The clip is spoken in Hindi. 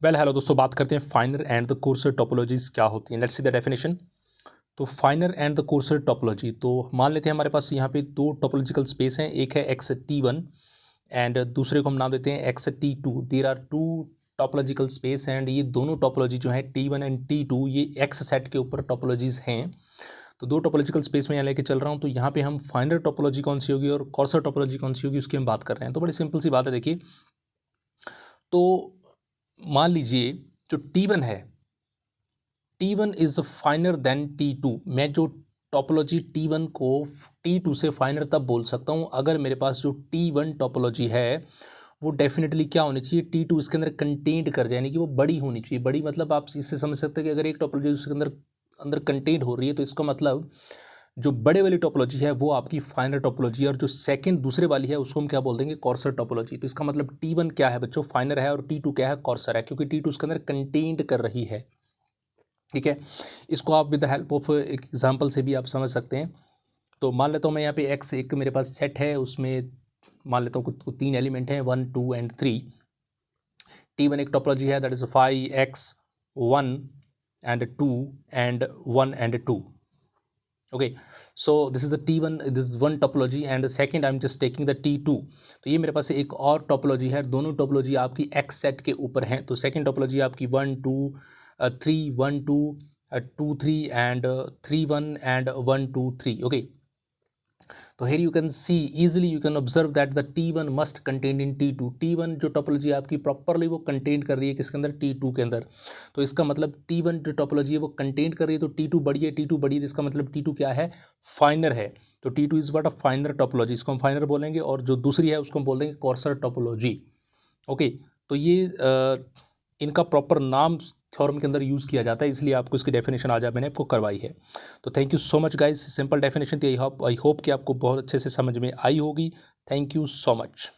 वेल हेलो दोस्तों, बात करते हैं finer and the coarser topologies क्या होती हैं। Let's see the definition. तो finer and the coarser topology, तो मान लेते हैं हमारे पास यहाँ पे दो टोपोलॉजिकल स्पेस हैं, एक है एक्स टी वन एंड दूसरे को हम नाम देते हैं X T two. There are two topological space and ये दोनों टोपोलॉजी जो है T one and T two ये एक्स सेट के ऊपर टोपोलॉजीज हैं। तो दो टोपोलॉजिकल स्पेस में यहाँ लेके चल रहा हूँ। तो यहाँ पे हम फाइनर टोपोलॉजी कौन सी होगी और कोर्सर टोपोलॉजी कौन सी होगी उसकी हम बात कर रहे हैं। तो बड़ी सिंपल सी बात है, देखिए। तो मान लीजिए जो T1 है, T1 इज फाइनर देन T2। मैं जो टोपोलॉजी T1 को T2 से फाइनर तब बोल सकता हूँ अगर मेरे पास जो T1 टोपोलॉजी है वो डेफिनेटली क्या होनी चाहिए, T2 इसके अंदर कंटेंट कर जाए, यानी कि वो बड़ी होनी चाहिए। बड़ी मतलब आप इससे समझ सकते हैं कि अगर एक टोपोलॉजी उसके अंदर अंदर कंटेंट हो रही है तो इसका मतलब जो बड़े वाली टोपोलॉजी है वो आपकी फाइनर टोपोलॉजी है, और जो सेकंड दूसरे वाली है उसको हम क्या बोल देंगे, कोर्सर टोपोलॉजी। तो इसका मतलब T1 क्या है बच्चों, फाइनर है, और T2 क्या है, कोर्सर है, क्योंकि T2 उसके अंदर कंटेंट कर रही है। ठीक है, इसको आप विद द हेल्प ऑफ एक एग्जांपल से भी आप समझ सकते हैं। तो मान लेता हूँ मैं यहाँ पे एक्स एक मेरे पास सेट है, उसमें मान लेता हूँ कुछ 3 एलिमेंट हैं 1 2 एंड 3। T1 एक टोपोलॉजी है that is 5x 1 and 2 and 1 and 2। okay, so this is the T1, this is one topology and the second I'm just taking the T2। तो ये मेरे पास एक और टोपोलॉजी है, दोनों टोपोलॉजी आपकी x सेट के ऊपर हैं। तो सेकंड टोपोलॉजी आपकी 1 2 3 1 2 2 3 एंड 3 1 एंड 1 2 3। ओके, तो here you can see easily you can observe that the T1 must contain in T2। T1 जो टोपोलॉजी आपकी प्रॉपरली वो कंटेन कर रही है किसके अंदर, T2 के अंदर। तो इसका मतलब T1 जो टोपोलॉजी है वो कंटेन कर रही है, तो T2 बड़ी है, T2 बड़ी है, तो इसका मतलब T2 क्या है, फाइनर है। तो T2 is what a फाइनर topology, इसको हम फाइनर बोलेंगे, और जो दूसरी है उसको हम बोल देंगे कोर्सर टोपोलॉजी। ओके, तो ये इनका प्रॉपर नाम थ्योरम के अंदर यूज़ किया जाता है, इसलिए आपको इसकी डेफिनेशन आज मैंने आपको करवाई है। तो thank you so much guys, simple definition थी। आई होप कि आपको बहुत अच्छे से समझ में आई होगी। Thank you so much.